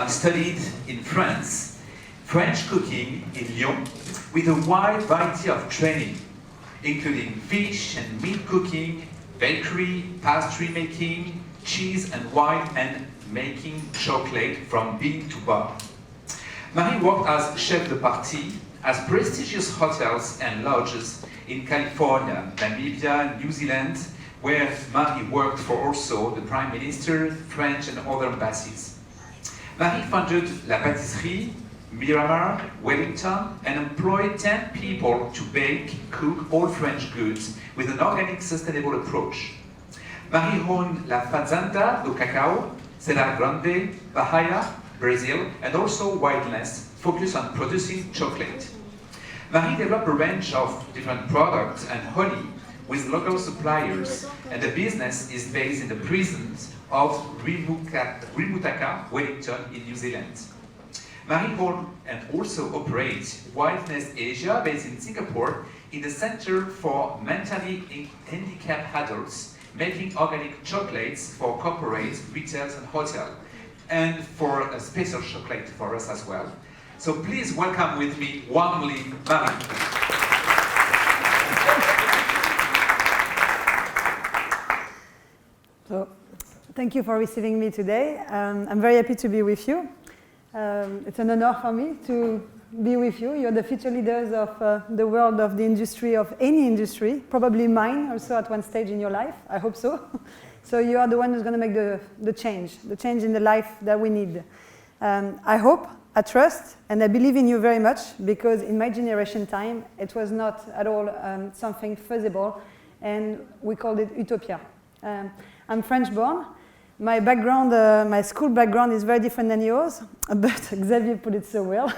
studied in France French cooking in Lyon with a wide variety of training, including fish and meat cooking, bakery, pastry making, cheese and wine, and making chocolate from bean to bar. Marie worked as chef de partie at prestigious hotels and lodges in California, Namibia, New Zealand, where Marie worked for also the Prime Minister, French and other embassies. Marie founded La Pâtisserie, Miramar, Wellington, and employed 10 people to bake, cook all French goods with an organic, sustainable approach. Marie owned La Fazenda do Cacao, Serra Grande, Bahia, Brazil, and also Wildness, focused on producing chocolate. Marie developed a range of different products and honey with local suppliers, and the business is based in the prisons of Rimutaka, Wellington in New Zealand. Marie owns and also operates Wildness Asia, based in Singapore, in the Center for Mentally Handicapped Adults, making organic chocolates for corporates, retails, and hotels, and for a special chocolate for us as well. So please welcome with me warmly Marie. So, thank you for receiving me today. I'm very happy to be with you. It's an honor for me to be with you. You're the future leaders of the world of the industry, of any industry, probably mine also at one stage in your life, I hope so. So you are the one who's going to make the change in the life that we need. I hope, I trust, and I believe in you very much, because in my generation time, it was not at all something feasible, and we called it utopia. I'm French born. My background, my school background is very different than yours, but Xavier put it so well.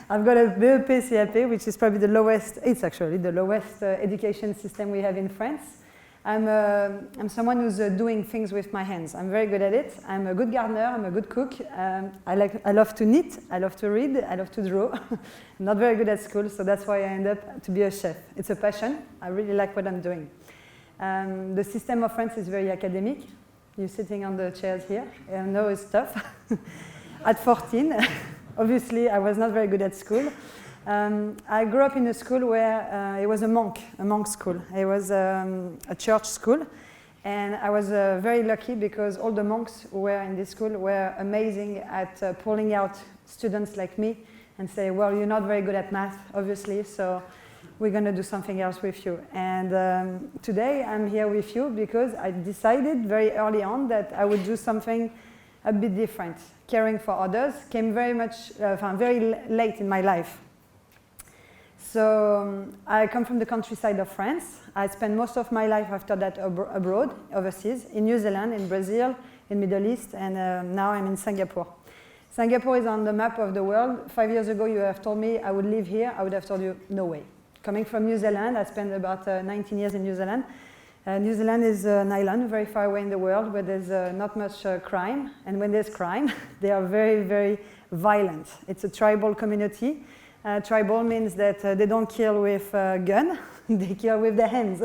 I've got a BEP CAP, which is probably the lowest, it's actually the lowest education system we have in France. I'm someone who's doing things with my hands. I'm very good at it. I'm a good gardener, I'm a good cook. I love to knit, I love to read, I love to draw. I'm not very good at school, so that's why I end up to be a chef. It's a passion. I really like what I'm doing. The system of France is very academic. You're sitting on the chairs here. I know it's tough. At 14, obviously, I was not very good at school. I grew up in a school where it was a monk school. It was a church school. And I was very lucky because all the monks who were in this school were amazing at pulling out students like me and say, well, you're not very good at math, obviously, so we're going to do something else with you. And today I'm here with you because I decided very early on that I would do something a bit different. Caring for others came very late in my life. So I come from the countryside of France. I spent most of my life after that abroad, overseas, in New Zealand, in Brazil, in Middle East, and now I'm in Singapore. Singapore is on the map of the world. 5 years ago, you have told me I would live here. I would have told you, no way. Coming from New Zealand, I spent about 19 years in New Zealand. New Zealand is an island very far away in the world where there's not much crime. And when there's crime, they are very, very violent. It's a tribal community. Tribal means that they don't kill with a gun, they kill with their hands.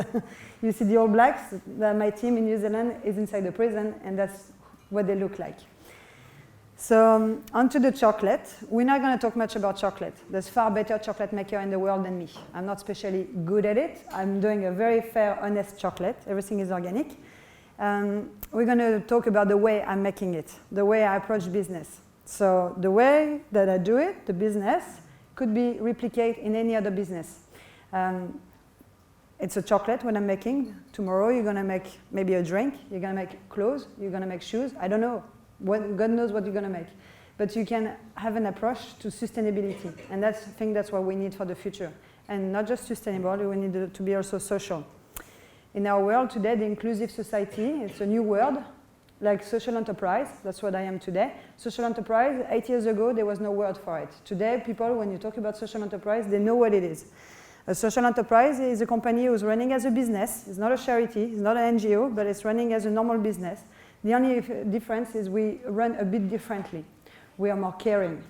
You see the All Blacks, my team in New Zealand is inside the prison, and that's what they look like. So onto the chocolate. We're not going to talk much about chocolate. There's far better chocolate maker in the world than me. I'm not especially good at it. I'm doing a very fair, honest chocolate. Everything is organic. We're going to talk about the way I'm making it, the way I approach business. So the way that I do it, the business, could be replicated in any other business. It's a chocolate when I'm making. Tomorrow you're going to make maybe a drink. You're going to make clothes. You're going to make shoes. I don't know. God knows what you're going to make. But you can have an approach to sustainability. And I think that's what we need for the future. And not just sustainable, we need to be also social. In our world today, the inclusive society, it's a new word, like social enterprise. That's what I am today. Social enterprise, 8 years ago, there was no word for it. Today, people, when you talk about social enterprise, they know what it is. A social enterprise is a company who's running as a business. It's not a charity, it's not an NGO, but it's running as a normal business. The only difference is we run a bit differently. We are more caring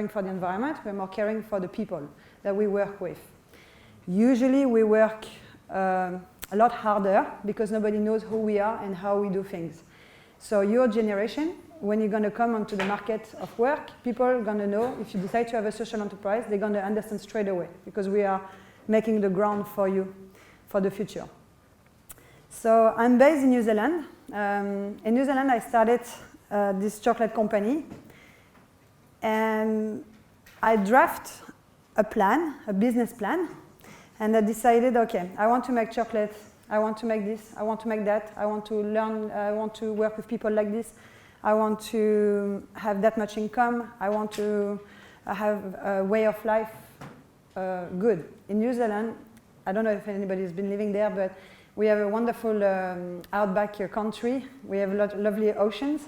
for the environment, we're more caring for the people that we work with. Usually we work a lot harder because nobody knows who we are and how we do things. So your generation when you're going to come onto the market of work, people are going to know if you decide to have a social enterprise, they're going to understand straight away because we are making the ground for you for the future. So I'm based in New Zealand. In New Zealand, I started this chocolate company, and I draft a plan, a business plan, and I decided, okay, I want to make chocolate, I want to make this, I want to make that, I want to learn, I want to work with people like this, I want to have that much income, I want to have a way of life good. In New Zealand, I don't know if anybody's been living there, but we have a wonderful outback country. We have lovely oceans.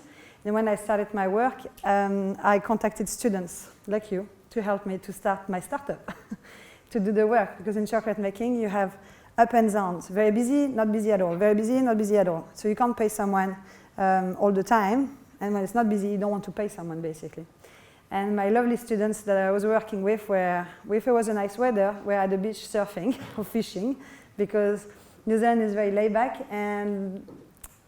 And when I started my work, I contacted students like you to help me to start my startup, to do the work. Because in chocolate making, you have up and downs. Very busy, not busy at all. Very busy, not busy at all. So you can't pay someone all the time. And when it's not busy, you don't want to pay someone, basically. And my lovely students that I was working with were, if it was a nice weather, were at the beach surfing or fishing, because New Zealand is very laid back, and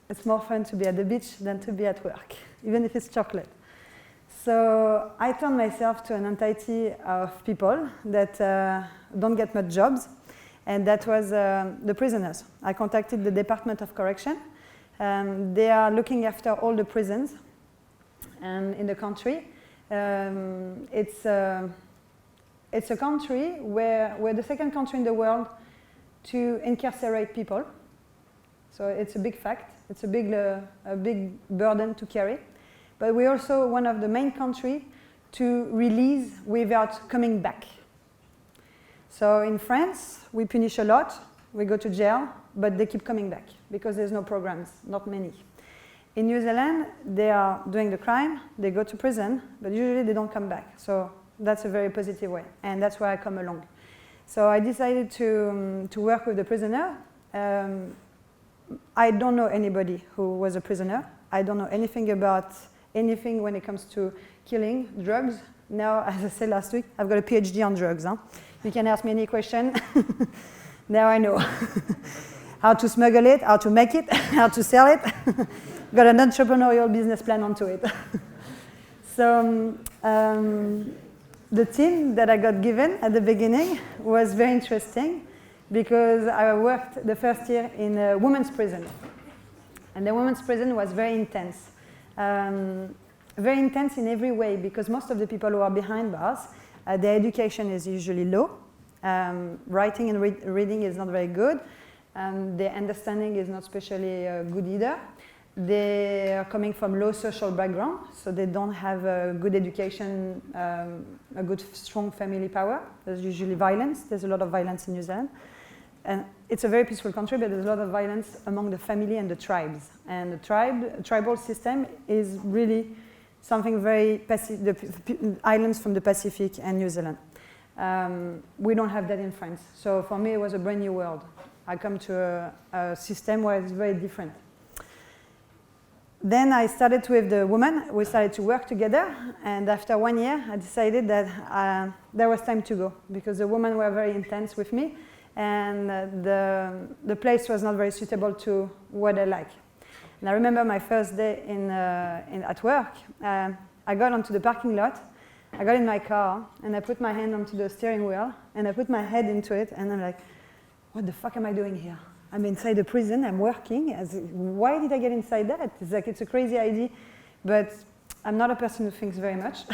it's more fun to be at the beach than to be at work, even if it's chocolate. So I turned myself to an entity of people that don't get much jobs, and that was the prisoners. I contacted the Department of Correction. They are looking after all the prisons in the country. It's a country where we're the second country in the world to incarcerate people. So it's a big fact. It's a big burden to carry. But we're also one of the main countries to release without coming back. So in France, we punish a lot. We go to jail, but they keep coming back because there's no programs, not many. In New Zealand, they are doing the crime, they go to prison, but usually they don't come back. So that's a very positive way, and that's where I come along. So I decided to work with the prisoner. I don't know anybody who was a prisoner. I don't know anything about anything when it comes to killing, drugs. Now, as I said last week, I've got a PhD on drugs. Huh? You can ask me any question. Now I know how to smuggle it, how to make it, how to sell it. Got an entrepreneurial business plan onto it. So the team that I got given at the beginning was very interesting because I worked the first year in a women's prison. And the women's prison was very intense. Very intense in every way because most of the people who are behind bars, their education is usually low. Writing and reading is not very good. Their understanding is not especially good either. They are coming from low social background, so they don't have a good education, a good strong family power. There's usually violence. There's a lot of violence in New Zealand. And it's a very peaceful country, but there's a lot of violence among the family and the tribes. And the tribal system is really something very the islands from the Pacific and New Zealand. We don't have that in France. So for me, it was a brand new world. I come to a system where it's very different. Then I started with the woman. We started to work together. And after 1 year, I decided that there was time to go because the women were very intense with me. And the place was not very suitable to what I like. And I remember my first day at work. I got onto the parking lot. I got in my car and I put my hand onto the steering wheel and I put my head into it and I'm like, what the fuck am I doing here? I'm inside a prison, I'm working. Why did I get inside that? It's like, it's a crazy idea, but I'm not a person who thinks very much.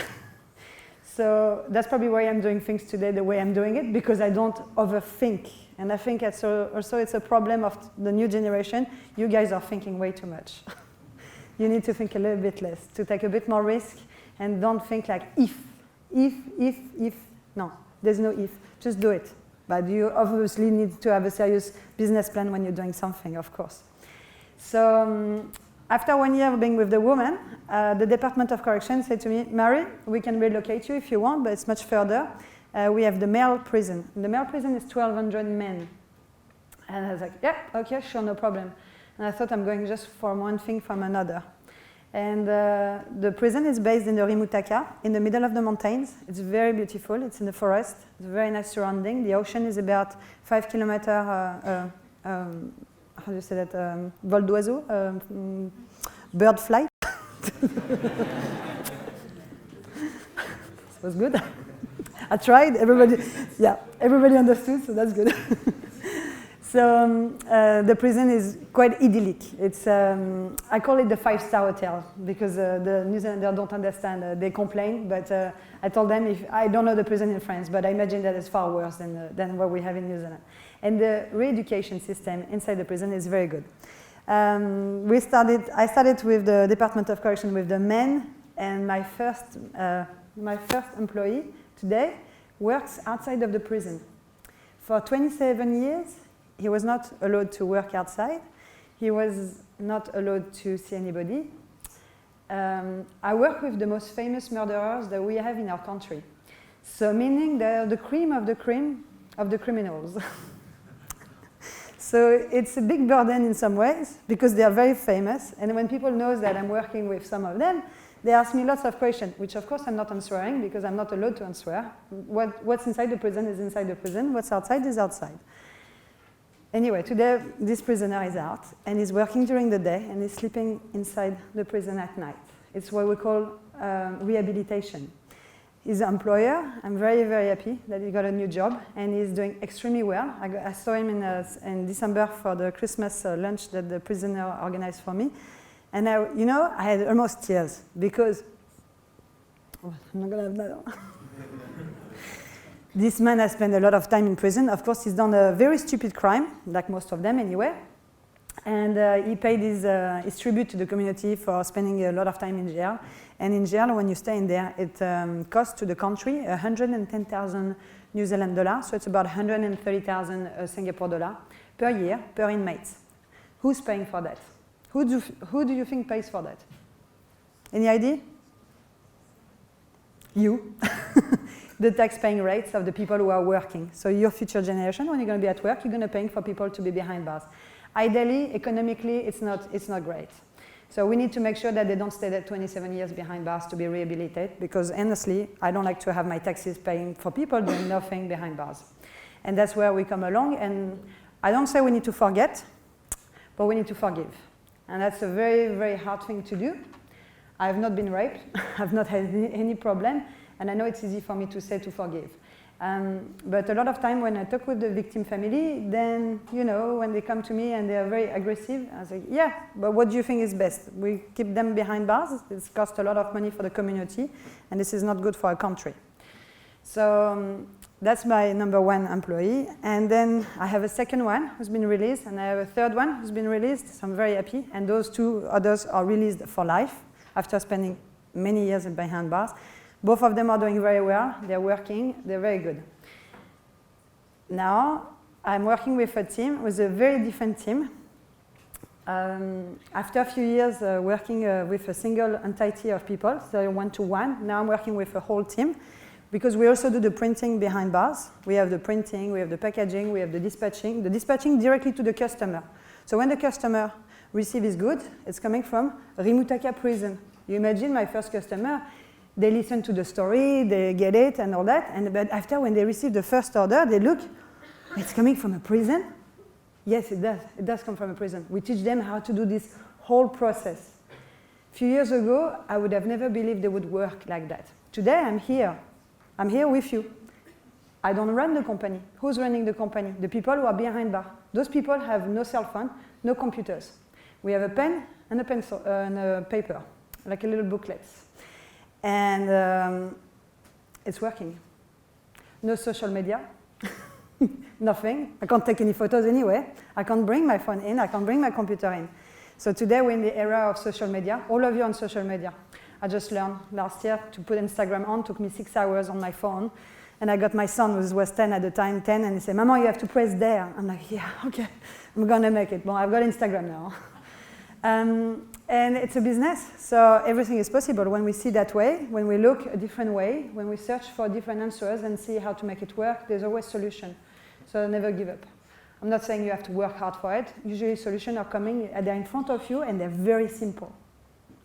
So that's probably why I'm doing things today the way I'm doing it, because I don't overthink. And I think also it's a problem of the new generation. You guys are thinking way too much. You need to think a little bit less, to take a bit more risk, and don't think like if. No, there's no if, just do it. But you obviously need to have a serious business plan when you're doing something, of course. So after 1 year of being with the woman, the Department of Correction said to me, Mary, we can relocate you if you want, but it's much further. We have the male prison. The male prison is 1,200 men. And I was like, yeah, okay, sure, no problem. And I thought I'm going just from one thing from another. And the prison is based in the Rimutaka, in the middle of the mountains. It's very beautiful. It's in the forest. It's a very nice surrounding. The ocean is about 5 kilometers, how do you say that, vol d'oiseau, bird flight. It was good. I tried. Everybody understood, so that's good. So the prison is quite idyllic. It's I call it the 5-star hotel because the New Zealanders don't understand. They complain, but I told them if I don't know the prison in France, but I imagine that it's far worse than what we have in New Zealand. And the re-education system inside the prison is very good. I started with the Department of Correction with the men, and my first employee today works outside of the prison. For 27 years, he was not allowed to work outside. He was not allowed to see anybody. I work with the most famous murderers that we have in our country. So meaning they're the cream of the criminals. So it's a big burden in some ways because they are very famous. And when people know that I'm working with some of them, they ask me lots of questions, which of course I'm not answering because I'm not allowed to answer. What's inside the prison is inside the prison. What's outside is outside. Anyway, today this prisoner is out and he's working during the day and he's sleeping inside the prison at night. It's what we call rehabilitation. He's an employer. I'm very, very happy that he got a new job and he's doing extremely well. I saw him in December for the Christmas lunch that the prisoner organized for me. And I had almost tears because I'm not gonna have that. This man has spent a lot of time in prison. Of course, he's done a very stupid crime, like most of them anyway. And he paid his tribute to the community for spending a lot of time in jail. And in jail, when you stay in there, it costs to the country 110,000 New Zealand dollars, so it's about 130,000 Singapore dollar per year per inmate. Who's paying for that? Who do you think pays for that? Any idea? You. The tax-paying rates of the people who are working. So your future generation, when you're going to be at work, you're going to pay for people to be behind bars. Ideally, economically, it's not great. So we need to make sure that they don't stay there 27 years behind bars to be rehabilitated, because honestly, I don't like to have my taxes paying for people doing nothing behind bars. And that's where we come along. And I don't say we need to forget, but we need to forgive. And that's a very, very hard thing to do. I have not been raped. I've not had any problem. And I know it's easy for me to say to forgive. But a lot of time when I talk with the victim family, then, when they come to me and they are very aggressive, I say, yeah, but what do you think is best? We keep them behind bars. It's cost a lot of money for the community, and this is not good for our country. So that's my number one employee. And then I have a second one who's been released, and I have a third one who's been released, so I'm very happy. And those two others are released for life after spending many years behind bars. Both of them are doing very well. They're working. They're very good. Now, I'm working with a team, with a very different team. After a few years working with a single entity of people, so one-to-one, now I'm working with a whole team because we also do the printing behind bars. We have the printing, we have the packaging, we have the dispatching directly to the customer. So when the customer receives his goods, it's coming from Rimutaka prison. You imagine my first customer, they listen to the story, they get it and all that, but after when they receive the first order, they look, it's coming from a prison? Yes, it does. It does come from a prison. We teach them how to do this whole process. A few years ago, I would have never believed they would work like that. Today, I'm here. I'm here with you. I don't run the company. Who's running the company? The people who are behind bar. Those people have no cell phone, no computers. We have a pen and a pencil and a paper, like a little booklet. And it's working. No social media, nothing. I can't take any photos anyway. I can't bring my phone in. I can't bring my computer in. So today we're in the era of social media. All of you on social media. I just learned last year to put Instagram on. It took me 6 hours on my phone. And I got my son, who was 10 at the time, 10, and he said, Mama, you have to press there. I'm like, yeah, okay, I'm going to make it. Well, I've got Instagram now. And it's a business, so everything is possible when we see that way, when we look a different way, when we search for different answers and see how to make it work, there's always solution. So never give up. I'm not saying you have to work hard for it. Usually solutions are coming, they're in front of you, and they're very simple.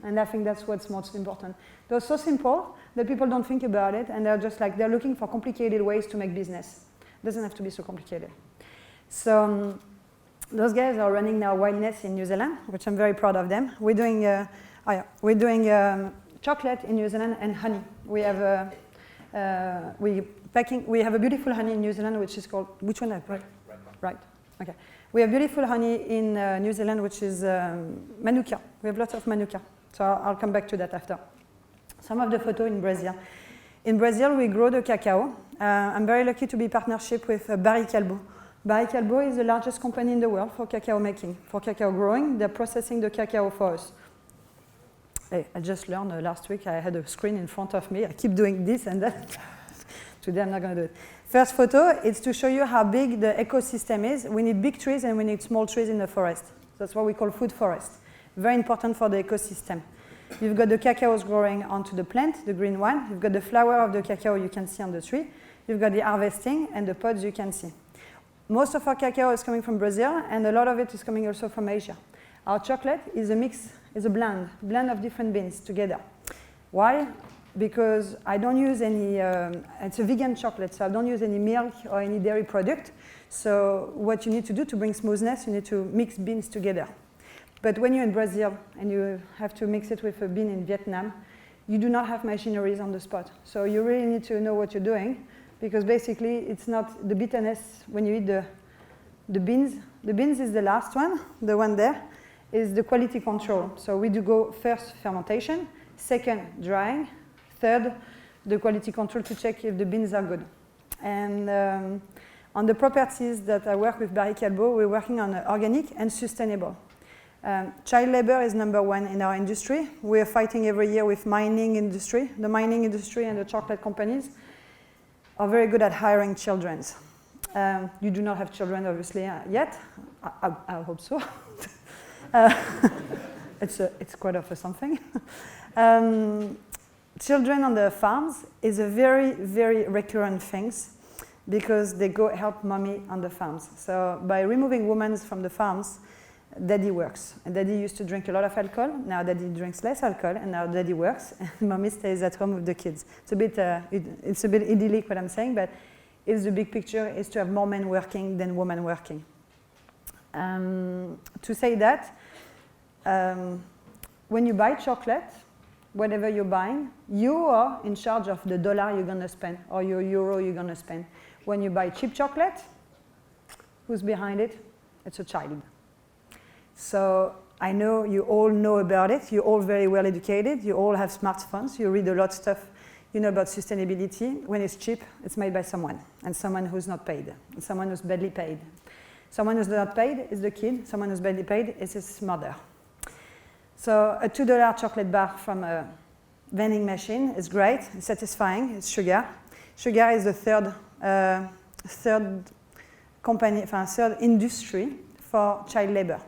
And I think that's what's most important. They're so simple that people don't think about it, and they're just like, they're looking for complicated ways to make business. It doesn't have to be so complicated. So those guys are running now Wildness in New Zealand, which I'm very proud of them. We're doing, Oh yeah, we're doing chocolate in New Zealand and honey. We have we have a beautiful honey in New Zealand, which is called, which one? Right. Okay. We have beautiful honey in New Zealand, which is Manuka. We have lots of Manuka. So I'll come back to that after. Some of the photo in Brazil. In Brazil, we grow the cacao. I'm very lucky to be in partnership with Barry Callebaut. Barry Callebaut is the largest company in the world for cacao making, for cacao growing. They're processing the cacao for us. Hey, I just learned last week, I had a screen in front of me. I keep doing this and that. Today I'm not going to do it. First photo is to show you how big the ecosystem is. We need big trees and we need small trees in the forest. That's what we call food forest. Very important for the ecosystem. You've got the cacaos growing onto the plant, the green one. You've got the flower of the cacao you can see on the tree. You've got the harvesting and the pods you can see. Most of our cacao is coming from Brazil, and a lot of it is coming also from Asia. Our chocolate is a mix, is a blend of different beans together. Why? Because I don't use any, it's a vegan chocolate, so I don't use any milk or any dairy product. So what you need to do to bring smoothness, you need to mix beans together. But when you're in Brazil and you have to mix it with a bean in Vietnam, you do not have machineries on the spot. So you really need to know what you're doing, because basically it's not the bitterness when you eat the beans. The beans is the last one, the one there, is the quality control. So we do go first fermentation, second drying, third the quality control to check if the beans are good. And on the properties that I work with Barry Callebaut, we're working on organic and sustainable. Child labor is number one in our industry. We're fighting every year with mining industry. The mining industry and the chocolate companies are very good at hiring children. You do not have children, obviously, yet. I hope so. It's quite of a something. Children on the farms is a very, very recurrent thing because they go help mommy on the farms. So by removing women from the farms, daddy works. And daddy used to drink a lot of alcohol. Now daddy drinks less alcohol, and now daddy works, and mommy stays at home with the kids. It's a bit idyllic what I'm saying, but it's the big picture is to have more men working than women working. To say that, when you buy chocolate, whatever you're buying, you are in charge of the dollar you're going to spend or your euro you're going to spend. When you buy cheap chocolate, who's behind it? It's a child. So I know you all know about it. You're all very well educated. You all have smartphones. You read a lot of stuff. You know about sustainability. When it's cheap, it's made by someone, and someone who's not paid, and someone who's badly paid. Someone who's not paid is the kid. Someone who's badly paid is his mother. So a $2 chocolate bar from a vending machine is great, it's satisfying, it's sugar. Sugar is the third industry for child labor.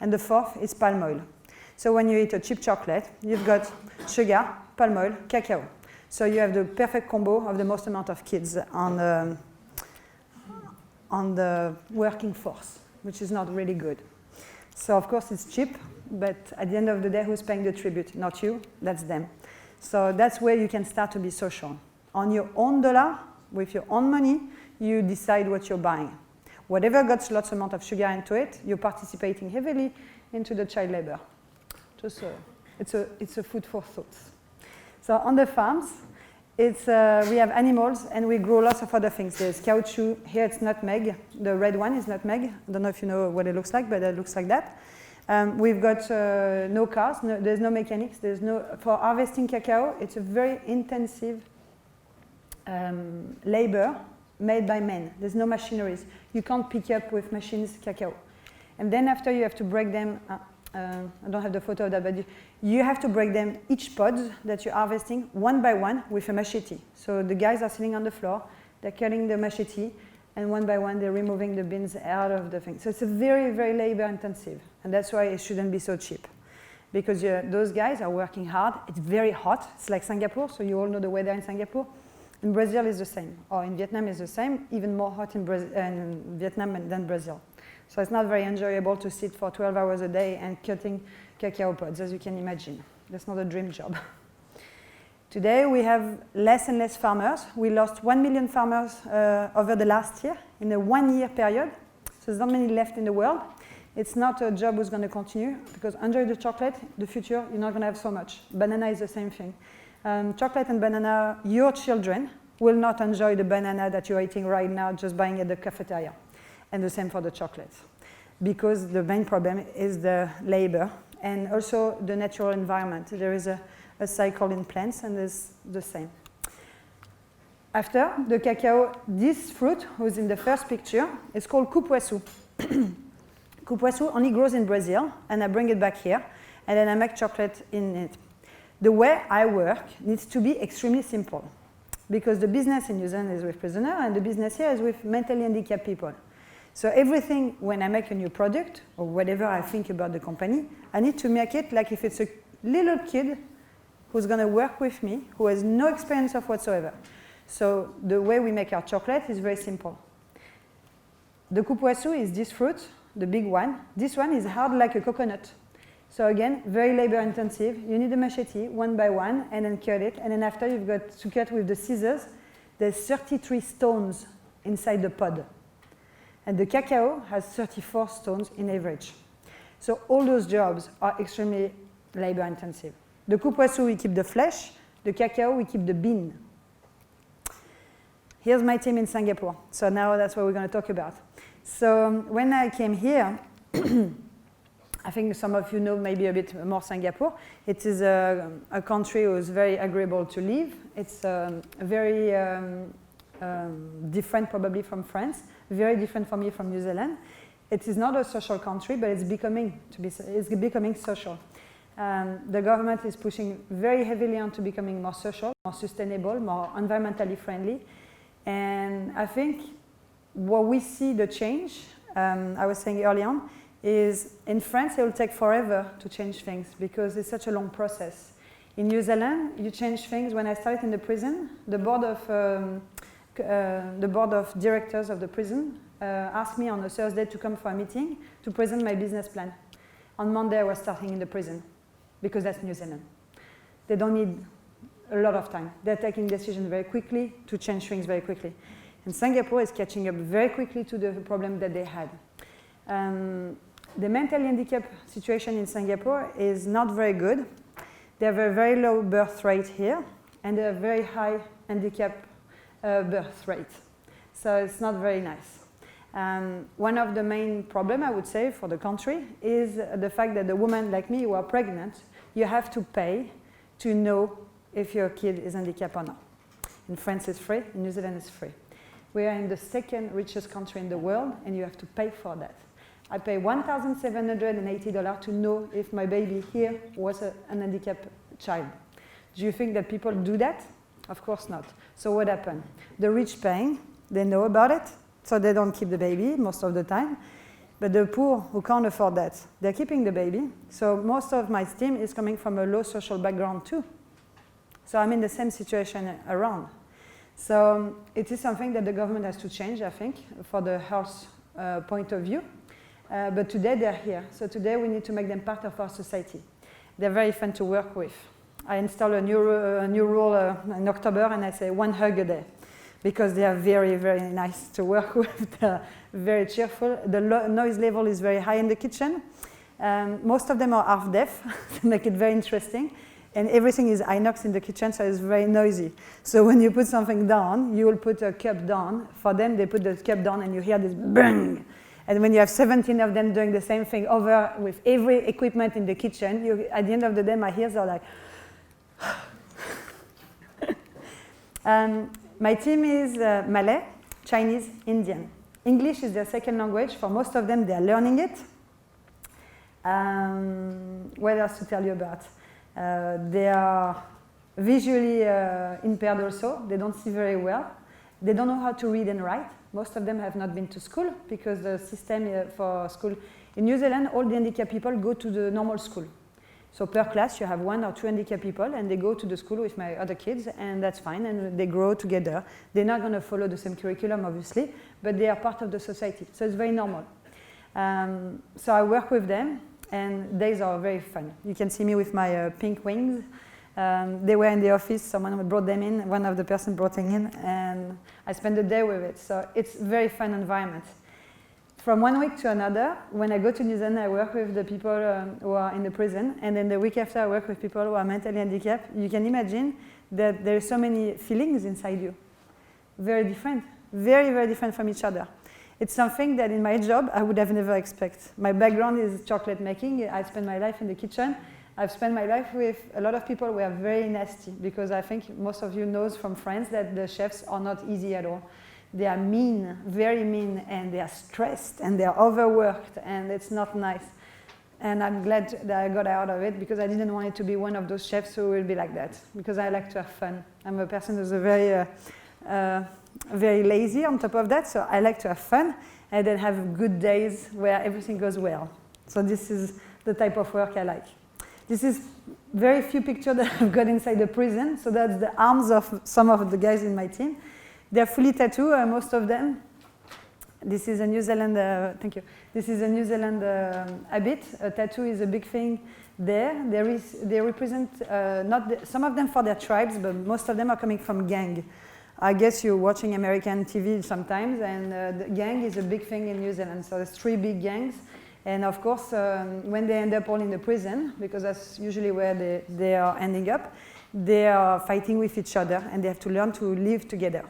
And the fourth is palm oil. So when you eat a cheap chocolate, you've got sugar, palm oil, cacao. So you have the perfect combo of the most amount of kids on the working force, which is not really good. So of course it's cheap, but at the end of the day, who's paying the tribute? Not you, that's them. So that's where you can start to be social. On your own dollar, with your own money, you decide what you're buying. Whatever got lots amount of sugar into it, you're participating heavily into the child labor. Just it's a food for thought. So on the farms, we have animals and we grow lots of other things. There's caoutchouc, here it's nutmeg. The red one is nutmeg. I don't know if you know what it looks like, but it looks like that. We've got no cars, there's no mechanics, for harvesting cacao, it's a very intensive labor made by men. There's no machineries. You can't pick up with machines cacao. And then after you have to break them, I don't have the photo of that, but you have to break them, each pod that you're harvesting, one by one with a machete. So the guys are sitting on the floor, they're cutting the machete, and one by one they're removing the beans out of the thing. So it's a very, very labor intensive. And that's why it shouldn't be so cheap. Because those guys are working hard. It's very hot. It's like Singapore, so you all know the weather in Singapore. In Brazil is the same, or in Vietnam is the same, even more hot in Vietnam than Brazil. So it's not very enjoyable to sit for 12 hours a day and cutting cacao pods, as you can imagine. That's not a dream job. Today we have less and less farmers. We lost 1 million farmers over the last year, in a 1 year period. So there's not many left in the world. it's not a job who's going to continue, because enjoy the chocolate, the future, you're not going to have so much. Banana is the same thing. Chocolate and banana, your children will not enjoy the banana that you're eating right now just buying at the cafeteria. And the same for the chocolates. Because the main problem is the labor and also the natural environment. There is a cycle in plants, and it's the same. After the cacao, this fruit, who's in the first picture, is called cupuaçu. Cupuaçu only grows in Brazil, and I bring it back here, and then I make chocolate in it. The way I work needs to be extremely simple, because the business in New Zealand is with prisoners, and the business here is with mentally handicapped people. So everything, when I make a new product, or whatever I think about the company, I need to make it like if it's a little kid who's going to work with me, who has no experience of whatsoever. So the way we make our chocolate is very simple. The cupuaçu is this fruit, the big one. This one is hard like a coconut. So again, very labor intensive. You need a machete, one by one, and then cut it. And then after you've got to cut with the scissors, there's 33 stones inside the pod. And the cacao has 34 stones in average. So all those jobs are extremely labor intensive. The cupuaçu, we keep the flesh. The cacao, we keep the bean. Here's my team in Singapore. So now that's what we're going to talk about. So when I came here, I think some of you know maybe a bit more Singapore. It is a country who is very agreeable to live. It's very different probably from France, very different for me from New Zealand. It is not a social country, but it's becoming social. The government is pushing very heavily on to becoming more social, more sustainable, more environmentally friendly. And I think what we see the change, I was saying early on, is in France it will take forever to change things because it's such a long process. In New Zealand, you change things. When I started in the prison, the board of directors of the prison asked me on a Thursday to come for a meeting to present my business plan. On Monday I was starting in the prison because that's New Zealand. They don't need a lot of time. They're taking decisions very quickly to change things very quickly. And Singapore is catching up very quickly to the problem that they had. The mentally handicapped situation in Singapore is not very good. They have a very low birth rate here, and a very high handicap birth rate. So it's not very nice. One of the main problems, I would say, for the country is the fact that the woman like me who are pregnant, you have to pay to know if your kid is handicapped or not. In France it's free, in New Zealand it's free. We are in the second richest country in the world, and you have to pay for that. I pay $1,780 to know if my baby here was an handicapped child. Do you think that people do that? Of course not. So what happened? The rich paying, they know about it, so they don't keep the baby most of the time. But the poor who can't afford that, they're keeping the baby. So most of my team is coming from a low social background too. So I'm in the same situation around. So it is something that the government has to change, I think, for the health point of view. But today they're here. So today we need to make them part of our society. They're very fun to work with. I install a new rule in October, and I say 1 hug a day, because they are very, very nice to work with. They're very cheerful. The noise level is very high in the kitchen. Most of them are half deaf to make it very interesting. And everything is inox in the kitchen, so it's very noisy. So when you put something down, you will put a cup down. For them, they put the cup down, and you hear this bang. And when you have 17 of them doing the same thing over with every equipment in the kitchen, at the end of the day, my ears are like... My team is Malay, Chinese, Indian. English is their second language. For most of them, they are learning it. What else to tell you about? They are visually impaired also. They don't see very well. They don't know how to read and write. Most of them have not been to school because the system for school in New Zealand, all the handicapped people go to the normal school. So per class, you have 1 or 2 handicapped people, and they go to the school with my other kids, and that's fine, and they grow together. They're not going to follow the same curriculum, obviously, but they are part of the society. So it's very normal. So I work with them, and days are very fun. You can see me with my pink wings. They were in the office, someone brought them in, one of the person brought them in, and I spent the day with it. So it's a very fun environment. from one week to another, when I go to New Zealand, I work with the people who are in the prison, and then the week after, I work with people who are mentally handicapped. You can imagine that there are so many feelings inside you, very different, very, very different from each other. It's something that in my job, I would have never expected. My background is chocolate making. I spent my life in the kitchen. I've spent my life with a lot of people who are very nasty, because I think most of you knows from France that the chefs are not easy at all. They are mean, very mean, and they are stressed, and they are overworked, and it's not nice. And I'm glad that I got out of it, because I didn't want it to be one of those chefs who will be like that, because I like to have fun. I'm a person who's very lazy on top of that, so I like to have fun and then have good days where everything goes well. So this is the type of work I like. This is very few pictures that I've got inside the prison, so that's the arms of some of the guys in my team. They're fully tattooed, most of them. This is a New Zealand, thank you. This is a New Zealand habit. A tattoo is a big thing there. They represent, some of them for their tribes, but most of them are coming from gang. I guess you're watching American TV sometimes, and the gang is a big thing in New Zealand. So there's 3 big gangs. And of course, when they end up all in the prison, because that's usually where they are ending up, they are fighting with each other, and they have to learn to live together.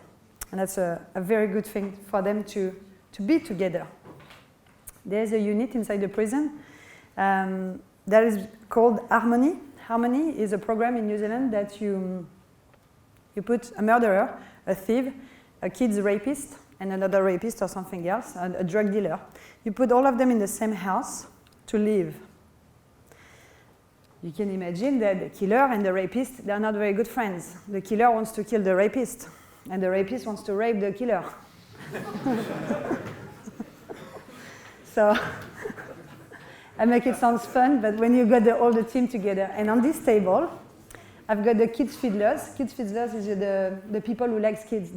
And that's a very good thing for them to be together. There's a unit inside the prison that is called Harmony. Harmony is a program in New Zealand that you put a murderer, a thief, a kid's rapist, and another rapist or something else, a drug dealer. You put all of them in the same house to live. You can imagine that the killer and the rapist, they're not very good friends. The killer wants to kill the rapist, and the rapist wants to rape the killer. So I make it sound fun, but when you got all the team together, and on this table, I've got the kids fiddlers. Kids fiddlers is the people who likes kids,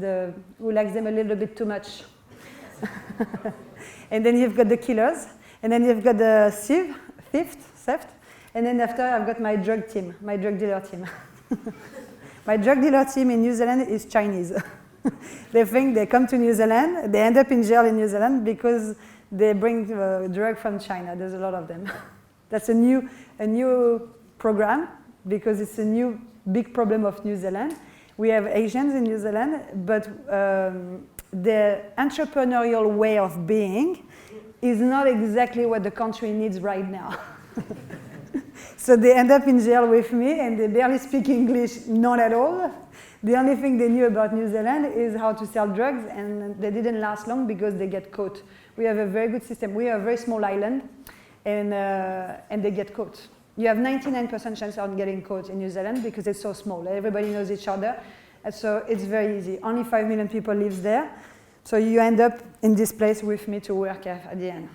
who likes them a little bit too much. And then you've got the killers, and then you've got the theft, and then after I've got my drug team, my drug dealer team. My drug dealer team in New Zealand is Chinese. They think they come to New Zealand, they end up in jail in New Zealand because they bring drug from China. There's a lot of them. That's a new program, because it's a new big problem of New Zealand. We have Asians in New Zealand, but the entrepreneurial way of being is not exactly what the country needs right now. So they end up in jail with me, and they barely speak English, not at all. The only thing they knew about New Zealand is how to sell drugs, and they didn't last long because they get caught. We have a very good system. We are a very small island, and they get caught. You have 99% chance of getting caught in New Zealand because it's so small. Everybody knows each other, and so it's very easy. Only 5 million people live there, so you end up in this place with me to work at the end.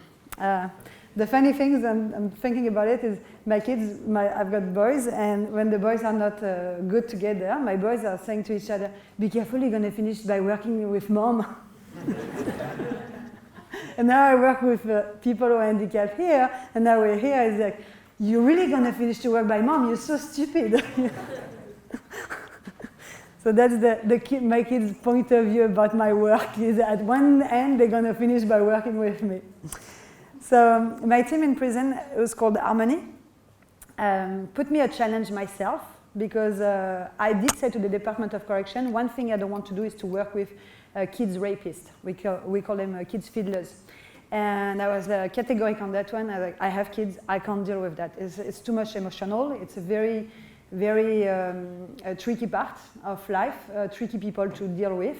The funny thing I'm thinking about it is my kids, I've got boys, and when the boys are not good together, my boys are saying to each other, "Be careful, you're going to finish by working with mom." And now I work with people who are handicapped here, and now we're here, it's like, "You're really going to finish to work by mom? You're so stupid." So that's my kids' point of view about my work, is at one end, they're going to finish by working with me. So my team in prison was called Harmony. Put me a challenge myself, because I did say to the Department of Correction, one thing I don't want to do is to work with kids rapists. We call them kids fiddlers. And I was categorical on that one. I was like, I have kids, I can't deal with that. It's too much emotional. It's a very, very tricky part of life, tricky people to deal with.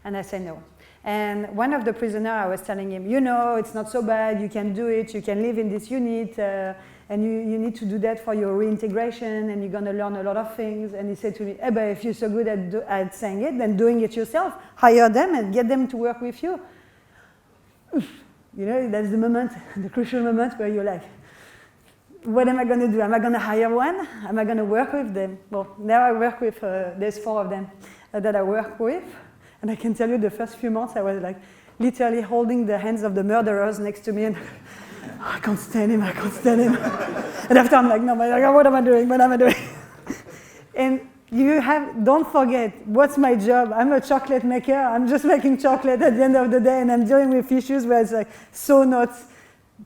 And I say no. And one of the prisoners, I was telling him, you know, it's not so bad, you can do it, you can live in this unit, and you need to do that for your reintegration, and you're going to learn a lot of things. And he said to me, but if you're so good at saying it, then doing it yourself, hire them and get them to work with you. You know, that's the moment, the crucial moment where you're like, what am I going to do? Am I going to hire one? Am I going to work with them? Well, now I work with, there's 4 of them that I work with. And I can tell you the first few months I was like literally holding the hands of the murderers next to me, and I can't stand him, I can't stand him. And after I'm like, no, my God, what am I doing? What am I doing? And don't forget, what's my job? I'm a chocolate maker. I'm just making chocolate at the end of the day, and I'm dealing with issues where it's like so not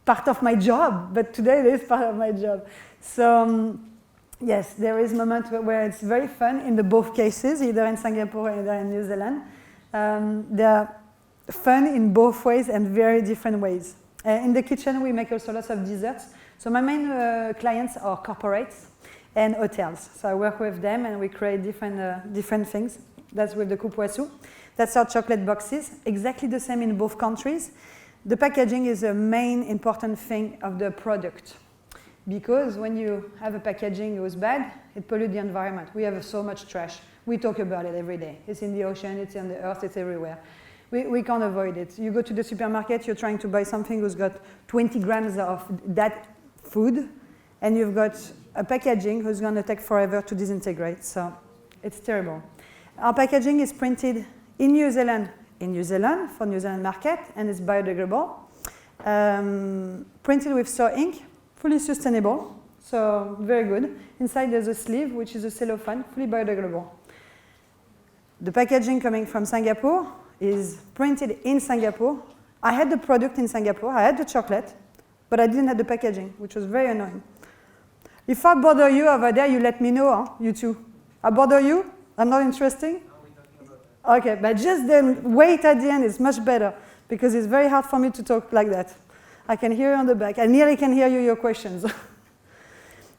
part of my job, but today it is part of my job. So yes, there is a moment where it's very fun in the both cases, either in Singapore or either in New Zealand. They're fun in both ways and very different ways. In the kitchen, we make also lots of desserts. So my main clients are corporates and hotels. So I work with them and we create different things. That's with the Coupe Ouassou. That's our chocolate boxes, exactly the same in both countries. The packaging is a main important thing of the product. Because when you have a packaging that was bad, it pollutes the environment. We have so much trash. We talk about it every day. It's in the ocean, it's in the earth, it's everywhere. We can't avoid it. You go to the supermarket, you're trying to buy something who's got 20 grams of that food, and you've got a packaging who's going to take forever to disintegrate. So it's terrible. Our packaging is printed in New Zealand for New Zealand market, and it's biodegradable. Printed with soy ink, fully sustainable, so very good. Inside there's a sleeve, which is a cellophane, fully biodegradable. The packaging coming from Singapore is printed in Singapore. I had the product in Singapore, I had the chocolate, but I didn't have the packaging, which was very annoying. If I bother you over there, you let me know, huh? You too. I bother you? I'm not interesting? Okay, but just then wait at the end is much better, because it's very hard for me to talk like that. I can hear you on the back. I nearly can hear your questions.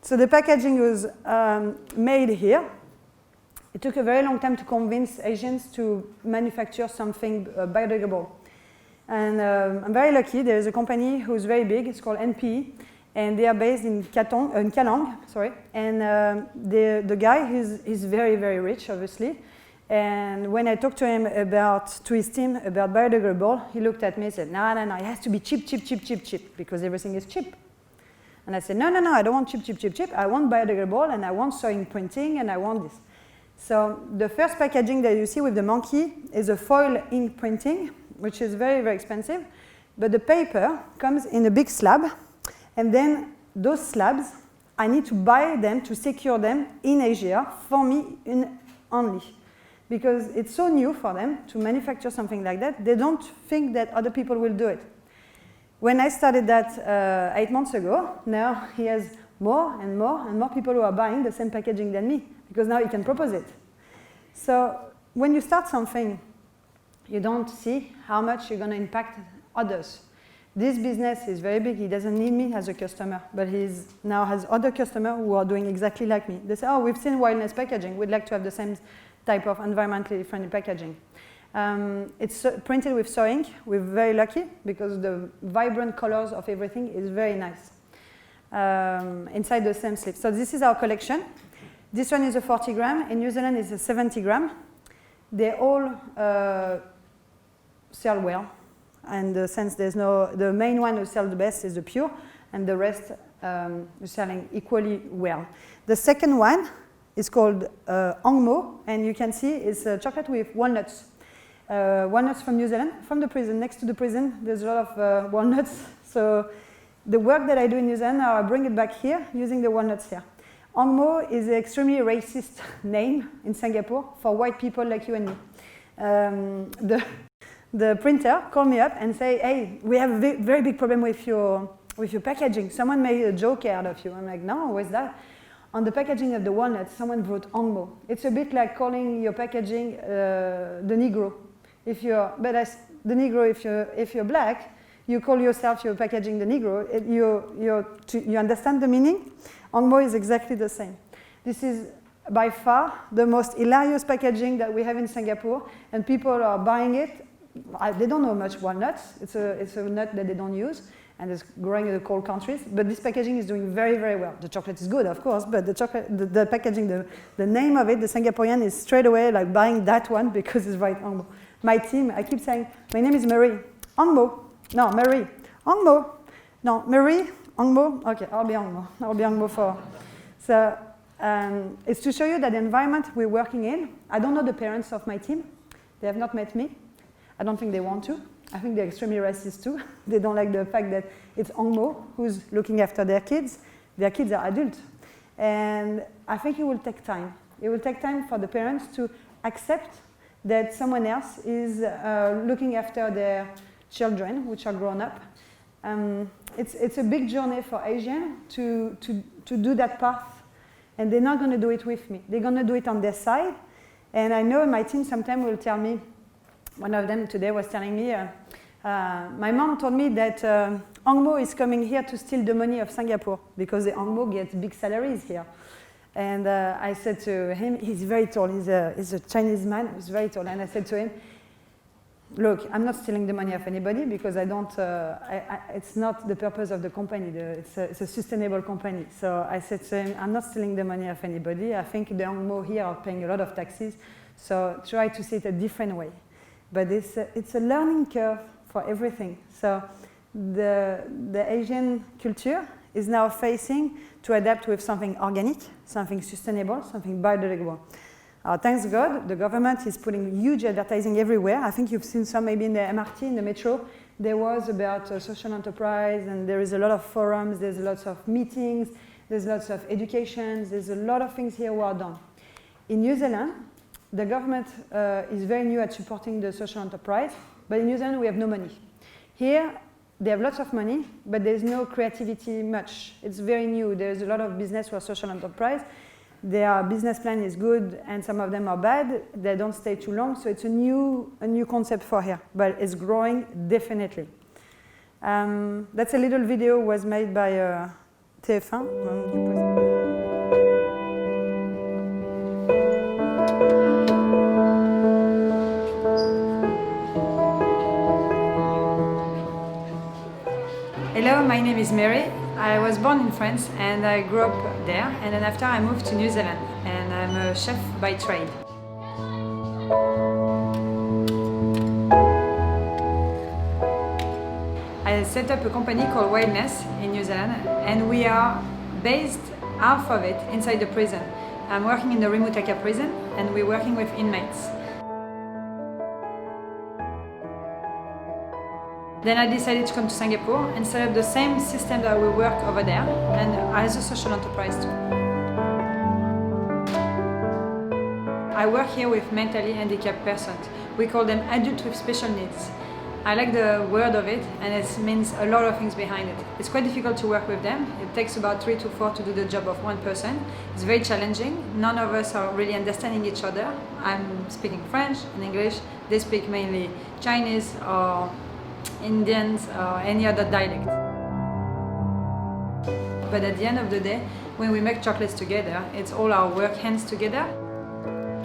So the packaging was made here. It took a very long time to convince Asians to manufacture something biodegradable. And I'm very lucky. There's a company who's very big. It's called NPE. And they are based in Kallang, sorry. And the guy is very, very rich, obviously. And when I talked to him to his team about biodegradable, he looked at me and said, no, it has to be cheap, because everything is cheap. And I said, no, I don't want cheap. I want biodegradable, and I want soy ink printing, and I want this. So the first packaging that you see with the monkey is a foil ink printing, which is very, very expensive. But the paper comes in a big slab, and then those slabs, I need to buy them to secure them in Asia for me only. Because it's so new for them to manufacture something like that, they don't think that other people will do it. When I started that 8 months ago, now he has more and more people who are buying the same packaging than me, because now he can propose it. So when you start something, you don't see how much you're going to impact others. This business is very big. He doesn't need me as a customer, but he now has other customers who are doing exactly like me. They say, oh, we've seen Wildness packaging. We'd like to have the same type of environmentally friendly packaging. It's printed with soy ink. We're very lucky because the vibrant colors of everything is very nice. Inside the same sleeve. So this is our collection. This one is a 40 gram. In New Zealand, it's a 70 gram. They all sell well. And since the main one who sells the best is the pure, and the rest is selling equally well. The second one is called Angmo, and you can see it's a chocolate with walnuts. Walnuts from New Zealand, from the prison. Next to the prison, there's a lot of walnuts. So the work that I do in New Zealand, I bring it back here using the walnuts here. Angmo is an extremely racist name in Singapore for white people like you and me. The printer called me up and say, hey, we have a very big problem with your packaging. Someone made a joke out of you. I'm like, no, what's that? On the packaging of the walnuts, someone wrote Angmo. It's a bit like calling your packaging the Negro. The Negro, if you're black, you call yourself your packaging the Negro. You understand the meaning? Angmo is exactly the same. This is by far the most hilarious packaging that we have in Singapore, and people are buying it. They don't know much walnuts. It's a nut that they don't use, and it's growing in the cold countries. But this packaging is doing very, very well. The chocolate is good, of course, but the packaging, the name of it, the Singaporean is straight away like buying that one because it's right Angmo. My team, I keep saying, my name is Marie. Angmo. No, Marie. Angmo. No, Marie. Angmo. Okay, I'll be Angmo. I'll be Angmo for. So it's to show you that the environment we're working in. I don't know the parents of my team. They have not met me. I don't think they want to. I think they're extremely racist too. They don't like the fact that it's Angmo who's looking after their kids. Their kids are adults. And I think it will take time It will take time for the parents to accept that someone else is looking after their children, which are grown up. It's a big journey for Asians to do that path, and they're not going to do it with me. They're going to do it on their side. And I know my team sometimes will tell me, one of them today was telling me, my mom told me that Angmo is coming here to steal the money of Singapore because the Angmo gets big salaries here. And I said to him, he's very tall, he's a Chinese man, he's very tall. And I said to him, look, I'm not stealing the money of anybody because I don't, it's not the purpose of the company, it's a sustainable company. So I said to him, I'm not stealing the money of anybody. I think the Angmo here are paying a lot of taxes, so try to see it a different way. But it's a learning curve for everything. So the Asian culture is now facing to adapt with something organic, something sustainable, something biodegradable. Thanks God, the government is putting huge advertising everywhere. I think you've seen some maybe in the MRT, in the metro. There was about social enterprise, and there is a lot of forums, there's lots of meetings, there's lots of education, there's a lot of things here well done. In New Zealand, the government is very new at supporting the social enterprise, but in New Zealand we have no money. Here, they have lots of money, but there's no creativity much. It's very new. There's a lot of business for social enterprise. Their business plan is good, and some of them are bad. They don't stay too long, so it's a new concept for here, but it's growing definitely. That's a little video was made by TF1. Hello, my name is Mary. I was born in France and I grew up there, and then after I moved to New Zealand, and I'm a chef by trade. I set up a company called Wildness in New Zealand, and we are based, half of it, inside the prison. I'm working in the Rimutaka prison, and we're working with inmates. Then I decided to come to Singapore and set up the same system that we work over there, and as a social enterprise too. I work here with mentally handicapped persons. We call them adults with special needs. I like the word of it, and it means a lot of things behind it. It's quite difficult to work with them. It takes about 3 to 4 to do the job of one person. It's very challenging. None of us are really understanding each other. I'm speaking French and English. They speak mainly Chinese or Indians or any other dialect. But at the end of the day, when we make chocolates together, it's all our work hands together.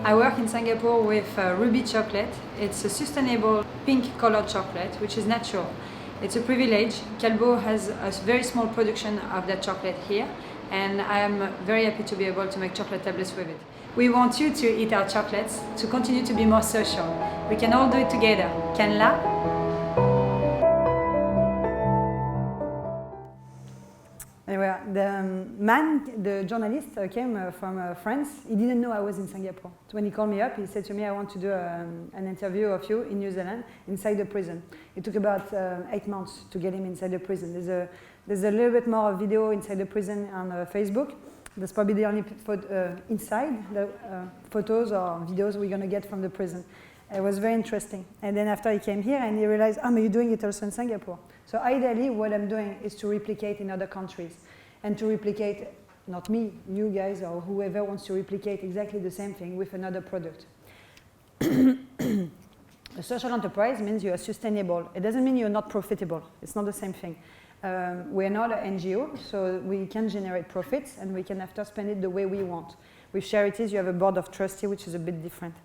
I work in Singapore with Ruby chocolate. It's a sustainable pink colored chocolate, which is natural. It's a privilege. Calbo has a very small production of that chocolate here, and I am very happy to be able to make chocolate tablets with it. We want you to eat our chocolates to continue to be more social. We can all do it together. Canla. Anyway, the journalist came from France. He didn't know I was in Singapore. So when he called me up, he said to me, I want to do an interview of you in New Zealand, inside the prison. It took about 8 months to get him inside the prison. There's a little bit more video inside the prison on Facebook. That's probably the only inside the photos or videos we're going to get from the prison. It was very interesting. And then after he came here and he realized, you're doing it also in Singapore. So ideally, what I'm doing is to replicate in other countries, and to replicate, not me, you guys, or whoever wants to replicate exactly the same thing with another product. A social enterprise means you are sustainable. It doesn't mean you're not profitable. It's not the same thing. We're not an NGO, so we can generate profits, and we can after spend it the way we want. With charities, you have a board of trustees, which is a bit different.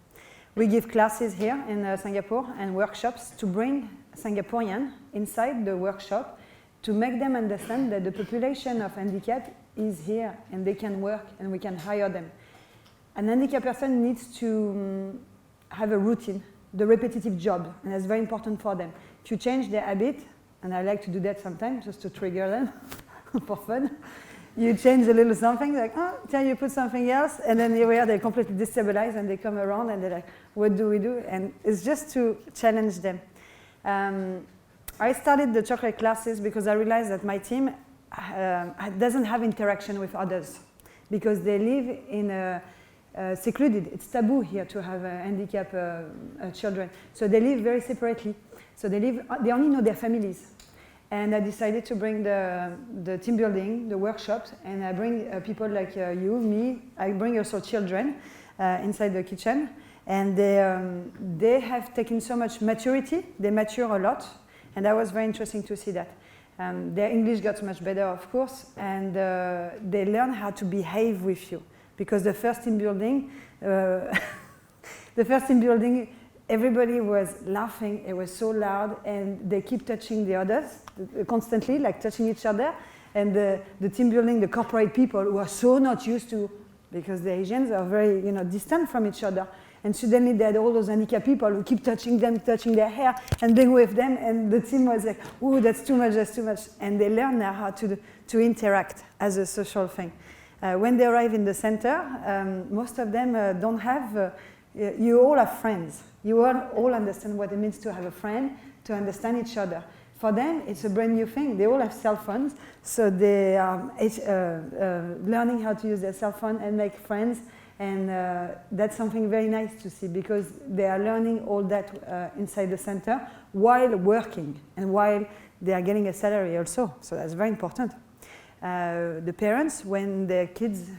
We give classes here in Singapore and workshops to bring Singaporeans inside the workshop to make them understand that the population of handicapped is here and they can work and we can hire them. An handicapped person needs to have a routine, the repetitive job, and that's very important for them. To change their habit, and I like to do that sometimes just to trigger them for fun. You change a little something, like, then you put something else, and then they're completely destabilized and they come around and they're like, what do we do? And it's just to challenge them. I started the chocolate classes because I realized that my team doesn't have interaction with others because they live in secluded. It's taboo here to have handicapped children. So they live very separately. So they only know their families. And I decided to bring the team building, the workshops, and I bring people like you, me. I bring also children inside the kitchen. And they have taken so much maturity. They mature a lot. And that was very interesting to see that. Their English got much better, of course, and they learn how to behave with you. Because the first team building, everybody was laughing. It was so loud, and they keep touching the others constantly, like touching each other. And the team building, the corporate people who are so not used to, because the Asians are very, distant from each other. And suddenly they had all those handicapped people who keep touching them, touching their hair, and being with them. And the team was like, "Ooh, that's too much, that's too much." And they learn now how to interact as a social thing. When they arrive in the center, most of them don't have. You all have friends. You all understand what it means to have a friend, to understand each other. For them, it's a brand new thing. They all have cell phones, so they are learning how to use their cell phone and make friends. And that's something very nice to see, because they are learning all that inside the center while working and while they are getting a salary also. So that's very important. The parents, when their kids,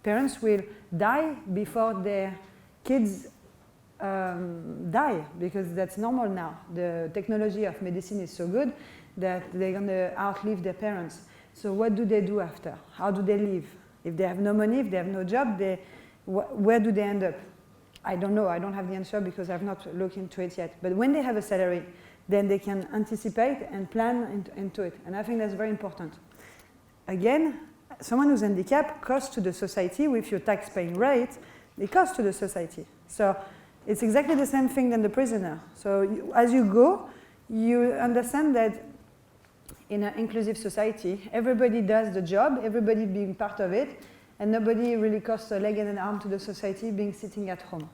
parents will die before their kids die, because that's normal now. The technology of medicine is so good that they're going to outlive their parents. So what do they do after? How do they live? If they have no money, if they have no job, where do they end up? I don't know. I don't have the answer because I've not looked into it yet. But when they have a salary, then they can anticipate and plan into it. And I think that's very important. Again, someone who's handicapped costs to the society. With your tax-paying rate, it costs to the society. So it's exactly the same thing than the prisoner. So as you go, you understand that in an inclusive society, everybody does the job, everybody being part of it, and nobody really costs a leg and an arm to the society being sitting at home.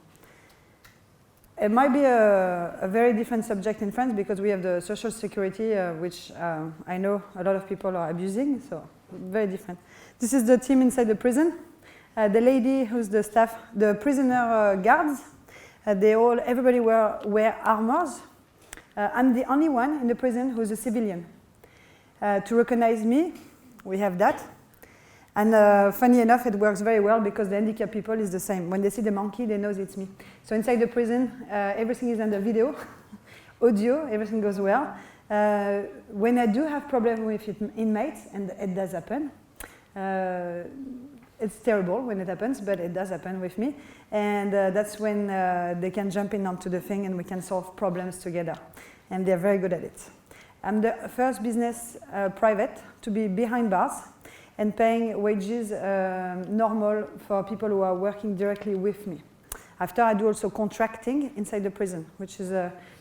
It might be a very different subject in France because we have the social security, which I know a lot of people are abusing, so very different. This is the team inside the prison. The lady who's the staff, the prisoner guards, everybody wear armors. I'm the only one in the prison who's a civilian. To recognize me, we have that. And funny enough, it works very well because the handicapped people is the same. When they see the monkey, they know it's me. So inside the prison, everything is under video, audio, everything goes well. When I do have problems with inmates, and it does happen, it's terrible when it happens, but it does happen with me. And that's when they can jump in onto the thing and we can solve problems together. And they're very good at it. I'm the first business private to be behind bars and paying wages normal for people who are working directly with me. After, I do also contracting inside the prison, which is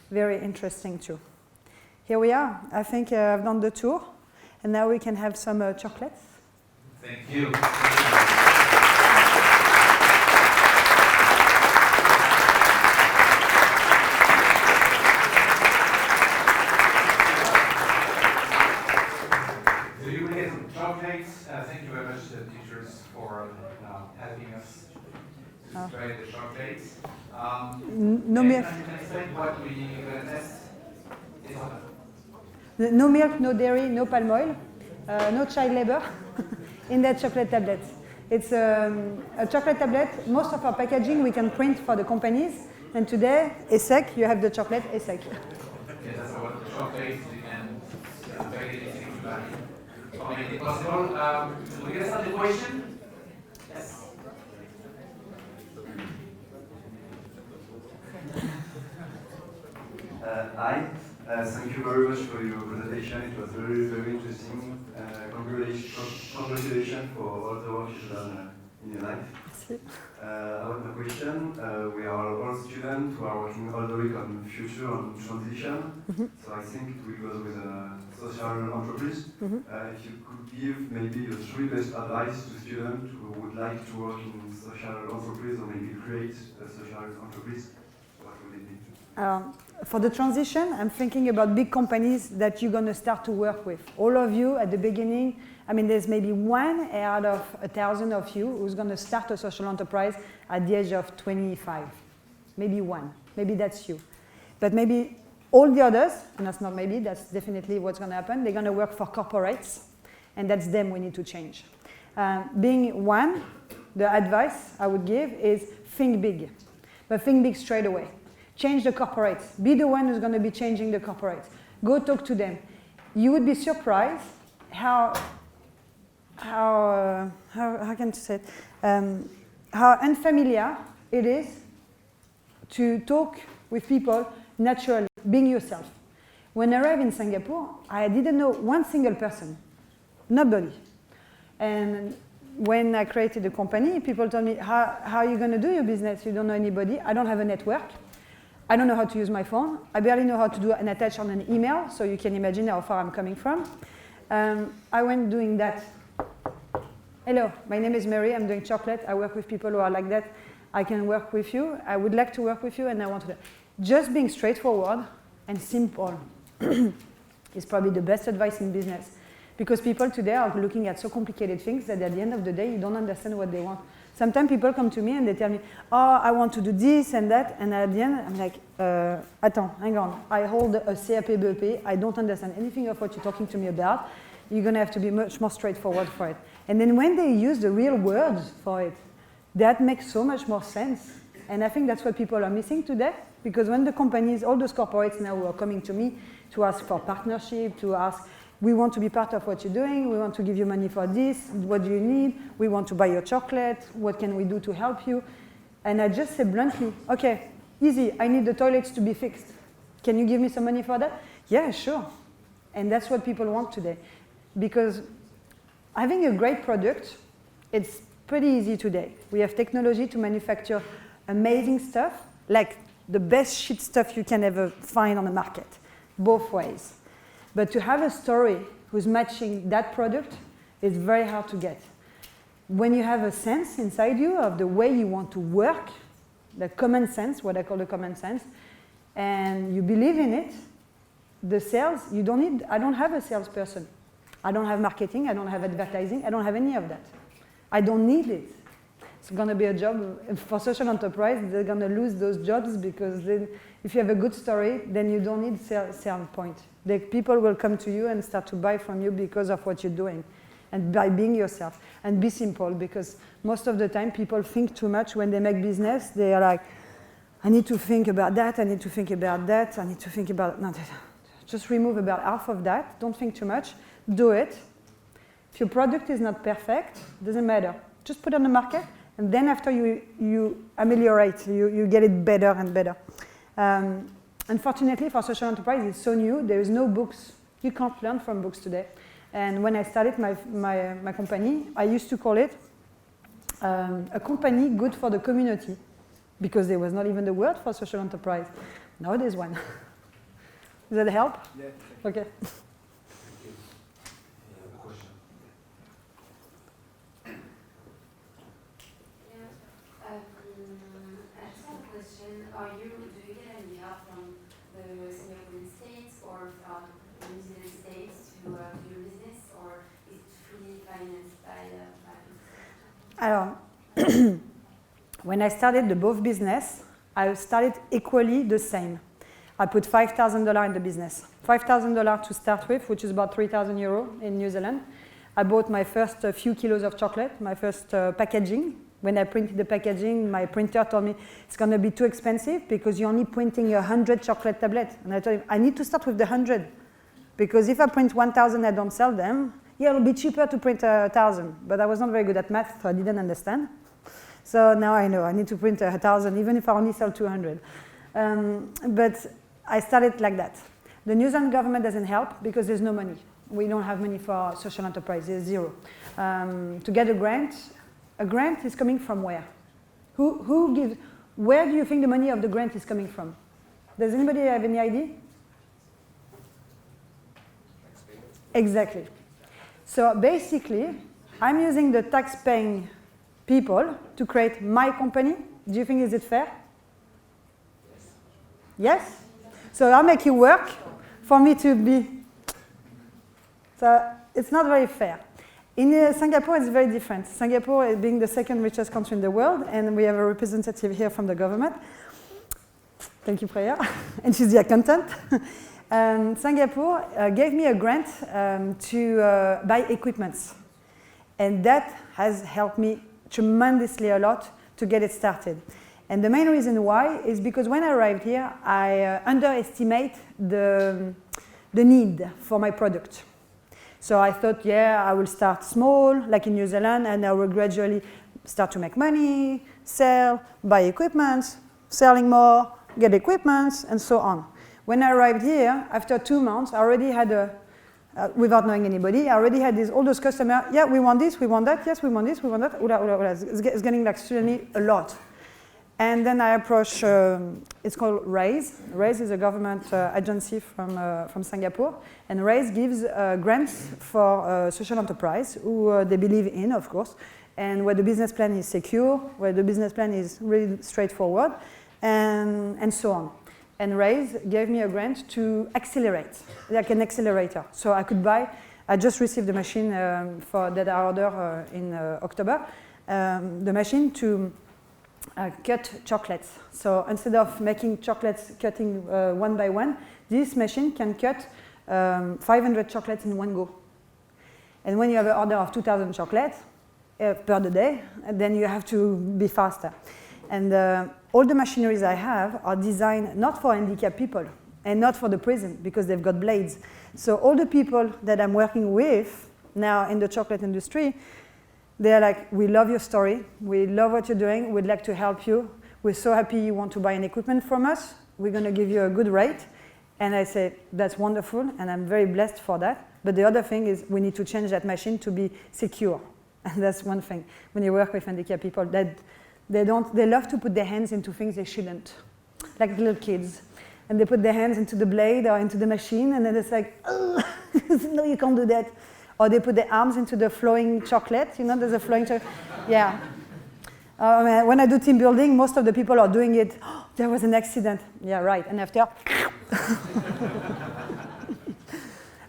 very interesting too. Here we are. I think I've done the tour, and now we can have some chocolates. Thank you. Thank you very much, teachers, for helping us to try the chocolates. No milk. Can you explain what we're going to test? No milk, no dairy, no palm oil, no child labor in that chocolate tablet. It's a chocolate tablet. Most of our packaging we can print for the companies. And today, ESSEC, you have the chocolate ESSEC. Yes, that's what the chocolates we can make it easy to buy. Make it possible. We can start the question. Yes. Hi. Thank you very much for your presentation. It was very, very interesting. Congratulations for all the work you've done in your life. About my question, we are all students who are working all the week on future and transition. So I think it will go with a social enterprise. If you could give maybe the 3 best advice to students who would like to work in social enterprise or maybe create a social enterprise, what would it be? for the transition, I'm thinking about big companies that you're going to start to work with. All of you at the beginning, I mean, there's maybe one out of 1,000 of you who's going to start a social enterprise at the age of 25. Maybe one. Maybe that's you. But maybe all the others, and that's not maybe, that's definitely what's going to happen, they're going to work for corporates, and that's them we need to change. Being one, the advice I would give is think big, but think big straight away. Change the corporates. Be the one who's going to be changing the corporates. Go talk to them. You would be surprised how can I say it? How unfamiliar it is to talk with people naturally, being yourself. When I arrived in Singapore, I didn't know one single person, nobody. And when I created the company, people told me, how are you going to do your business? You don't know anybody. I don't have a network. I don't know how to use my phone. I barely know how to do an attach on an email, so you can imagine how far I'm coming from. I went doing that. Hello, my name is Mary. I'm doing chocolate. I work with people who are like that. I can work with you. I would like to work with you, and I want to. Just being straightforward and simple is probably the best advice in business. Because people today are looking at so complicated things that at the end of the day, you don't understand what they want. Sometimes people come to me and they tell me, oh, I want to do this and that. And at the end, I'm like, attends, hang on. I hold a CAP BEP. I don't understand anything of what you're talking to me about. You're going to have to be much more straightforward for it. And then when they use the real words for it, that makes so much more sense. And I think that's what people are missing today. Because when the companies, all those corporates now who are coming to me to ask for partnership, to ask, we want to be part of what you're doing, we want to give you money for this, what do you need, we want to buy your chocolate, what can we do to help you? And I just say bluntly, okay, easy, I need the toilets to be fixed. Can you give me some money for that? Yeah, sure. And that's what people want today. Because having a great product, it's pretty easy today. We have technology to manufacture amazing stuff, like the best shit stuff you can ever find on the market, both ways. But to have a story who's matching that product is very hard to get. When you have a sense inside you of the way you want to work, the common sense, what I call the common sense, and you believe in it, the sales, you don't need, I don't have a salesperson. I don't have marketing, I don't have advertising, I don't have any of that. I don't need it. It's going to be a job for social enterprise. They're going to lose those jobs because then, if you have a good story, then you don't need sell point. The people will come to you and start to buy from you because of what you're doing, and by being yourself. And be simple, because most of the time people think too much when they make business. They are like, I need to think about that. I need to think about that. I need to think about no. Just remove about half of that. Don't think too much. Do it. If your product is not perfect, doesn't matter. Just put it on the market. And then after you ameliorate, you get it better and better. Unfortunately, for social enterprise, it's so new. There is no books. You can't learn from books today. And when I started my company, I used to call it a company good for the community, because there was not even the word for social enterprise. Now there's one. Does that help? Yeah. Okay. Do you get any help from the Singaporean states or from the New Zealand states to do your business, or is it fully financed by when I started the both business, I started equally the same. I put $5,000 in the business. $5,000 to start with, which is about 3,000 euro in New Zealand. I bought my first few kilos of chocolate, my first packaging. When I printed the packaging, my printer told me it's going to be too expensive because you're only printing 100 chocolate tablets. And I told him, I need to start with the 100. Because if I print 1,000, I don't sell them. Yeah, it'll be cheaper to print 1,000. But I was not very good at math, so I didn't understand. So now I know I need to print 1,000, even if I only sell 200. But I started like that. The New Zealand government doesn't help because there's no money. We don't have money for social enterprise, there's zero. To get a grant is coming from where? Who gives, where do you think the money of the grant is coming from? Does anybody have any idea? Exactly. So basically, I'm using the tax-paying people to create my company. Do you think is it fair? Yes? So I make it work for me to be. So it's not very fair. In Singapore, it's very different. Singapore being the second richest country in the world, and we have a representative here from the government. Thank you, Freya. And she's the accountant. Singapore gave me a grant to buy equipments. And that has helped me tremendously a lot to get it started. And the main reason why is because when I arrived here, I underestimate the need for my product. So I thought, yeah, I will start small, like in New Zealand, and I will gradually start to make money, sell, buy equipment, selling more, get equipment, and so on. When I arrived here, after 2 months, I already had without knowing anybody, I already had all those customers, yeah, we want this, we want that, yes, we want this, we want that, it's getting like suddenly a lot. And then I approached, it's called RAISE. RAISE is a government agency from Singapore. And RAISE gives grants for social enterprise, who they believe in, of course, and where the business plan is secure, where the business plan is really straightforward, and so on. And RAISE gave me a grant to accelerate, like an accelerator. So I could buy, I just received the machine that I ordered in October, the machine to cut chocolates. So instead of making chocolates cutting one by one, this machine can cut 500 chocolates in one go. And when you have an order of 2,000 chocolates per day, then you have to be faster. And all the machineries I have are designed not for handicapped people and not for the prison because they've got blades. So all the people that I'm working with now in the chocolate industry, they're like, we love your story, we love what you're doing, we'd like to help you, we're so happy you want to buy an equipment from us, we're going to give you a good rate. And I say, that's wonderful, and I'm very blessed for that. But the other thing is we need to change that machine to be secure. And that's one thing. When you work with handicapped people, they love to put their hands into things they shouldn't, like little kids. And they put their hands into the blade or into the machine, and then it's like, oh, no, you can't do that. Or they put their arms into the flowing chocolate, you know, there's a flowing chocolate. Yeah. When I do team building, most of the people are doing it, oh, there was an accident. Yeah, right, and after,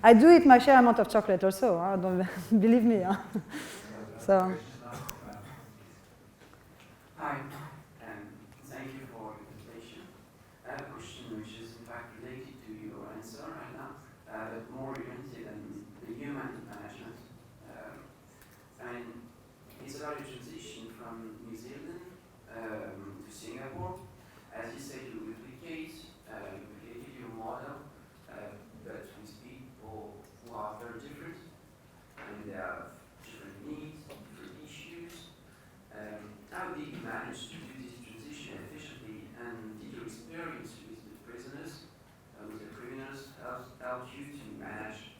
I do eat my share amount of chocolate also, don't believe me. So. Hi, and thank you for the presentation. I have a question which is in fact related to your answer right now, but more oriented on the human management. And it's about a transition from New Zealand to Singapore. As you said, you replicated your model, but with people who are very different, and they have different needs, different issues. How did you manage to do this transition efficiently, and did your experience with the prisoners, with the criminals, help you to manage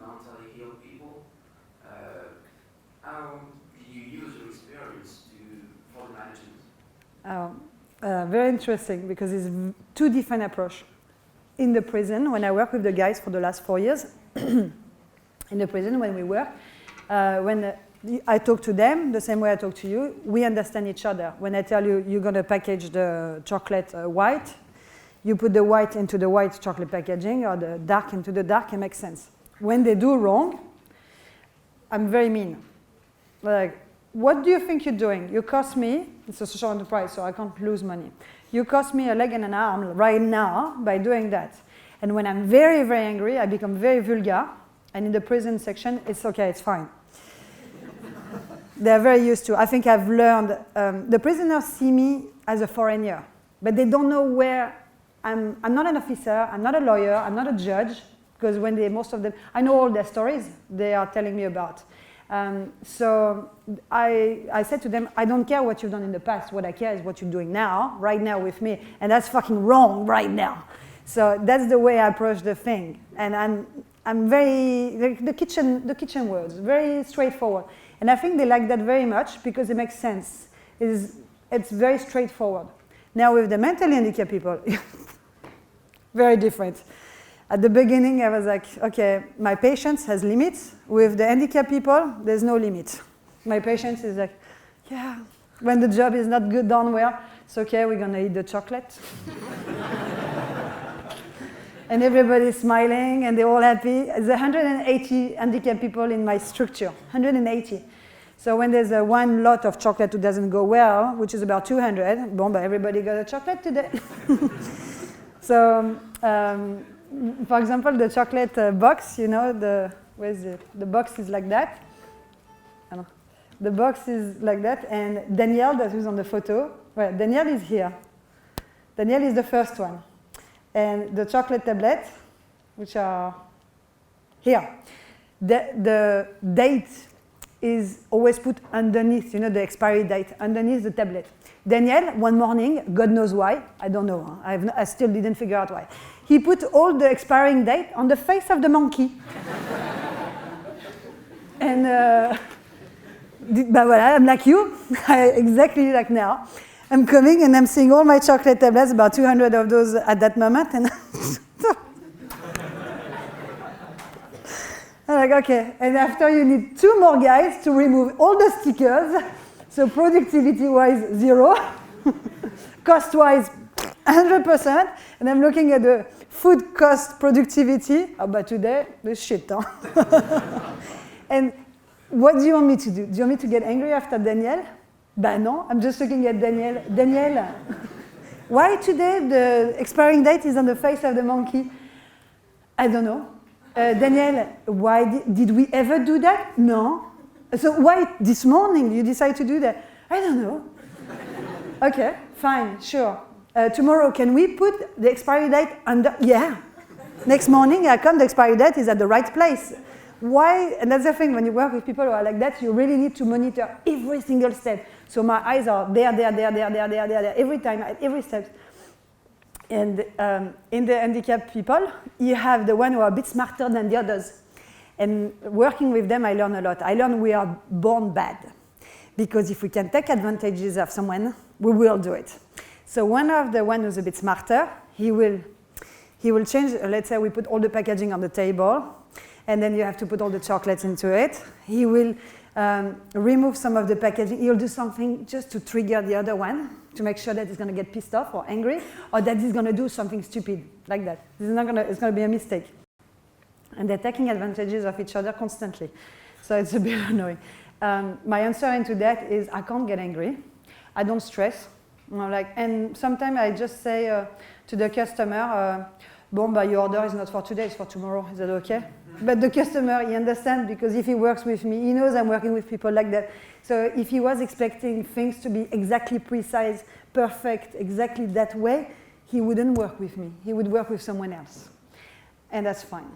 mentally ill people? How did you use your experience for the management? Very interesting, because it's two different approaches. In the prison, when I work with the guys for the last 4 years, in the prison when we work, when I talk to them the same way I talk to you, we understand each other. When I tell you, you're going to package the chocolate white, you put the white into the white chocolate packaging or the dark into the dark, it makes sense. When they do wrong, I'm very mean. Like, what do you think you're doing? You cost me, it's a social enterprise, so I can't lose money. You cost me a leg and an arm right now by doing that. And when I'm very, very angry, I become very vulgar. And in the prison section, it's okay, it's fine. They're very used to. I think I've learned, the prisoners see me as a foreigner, but they don't know where I'm not an officer, I'm not a lawyer, I'm not a judge, because most of them, I know all their stories they are telling me about. So I said to them, I don't care what you've done in the past, what I care is what you're doing now, right now with me, and that's fucking wrong right now. So that's the way I approach the thing, and I'm very, the kitchen words, very straightforward. And I think they like that very much because it makes sense. It's very straightforward. Now with the mentally handicapped people, very different. At the beginning, I was like, okay, my patience has limits. With the handicapped people, there's no limit. My patience is like, yeah, when the job is not good done well, it's okay, we're gonna eat the chocolate. and everybody's smiling, and they're all happy. There's 180 handicapped people in my structure, 180. So when there's one lot of chocolate that doesn't go well, which is about 200, boom, but everybody got a chocolate today. So, for example, the chocolate box, you know, where's it? The box is like that. The box is like that, and Danielle, that was on the photo, well, Danielle is here. Danielle is the first one. And the chocolate tablet, which are here. The date is always put underneath, you know, the expiry date, underneath the tablet. Danielle, one morning, God knows why, I don't know, I still didn't figure out why. He put all the expiring date on the face of the monkey. And voilà, I'm like you, exactly like now. I'm coming and I'm seeing all my chocolate tablets, about 200 of those at that moment, and I'm like, okay. And after you need 2 more guys to remove all the stickers, so productivity-wise, 0, cost-wise, 100%, and I'm looking at the food cost productivity. Oh, but today, the shit, huh? And what do you want me to do? Do you want me to get angry after Danielle? Ben no, I'm just looking at Danielle. Danielle, why today the expiring date is on the face of the monkey? I don't know. Danielle, why did we ever do that? No. So why this morning you decide to do that? I don't know. Okay, fine, sure. Tomorrow, can we put the expiry date under? Yeah. Next morning, I come, the expiry date is at the right place. Why? And that's the thing, when you work with people who are like that, you really need to monitor every single step. So my eyes are there, every time, at every step. And in the handicapped people, you have the one who are a bit smarter than the others. And working with them, I learn a lot. I learn we are born bad. Because if we can take advantages of someone, we will do it. So one of the one who's a bit smarter, he will change, let's say we put all the packaging on the table, and then you have to put all the chocolates into it. He will remove some of the packaging. He'll do something just to trigger the other one, to make sure that he's going to get pissed off or angry, or that he's going to do something stupid, like that. It's going to be a mistake. And they're taking advantages of each other constantly. So it's a bit annoying. My answer into that is I can't get angry. I don't stress. And sometimes I just say to the customer, your order is not for today, it's for tomorrow. Is that okay? But the customer, he understands, because if he works with me, he knows I'm working with people like that. So if he was expecting things to be exactly precise, perfect, exactly that way, he wouldn't work with me. He would work with someone else. And that's fine.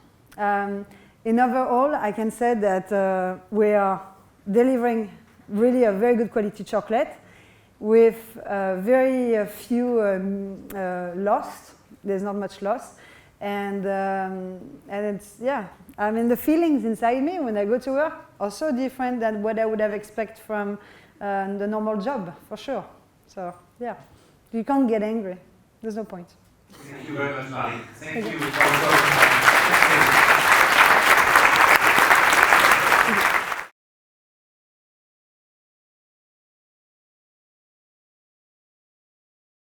In overall, I can say that we are delivering really a very good quality chocolate with very few loss. There's not much loss. And it's, yeah, I mean, the feelings inside me when I go to work are so different than what I would have expected from the normal job, for sure. So, yeah, you can't get angry. There's no point. Thank you very much, Marie. Thank you.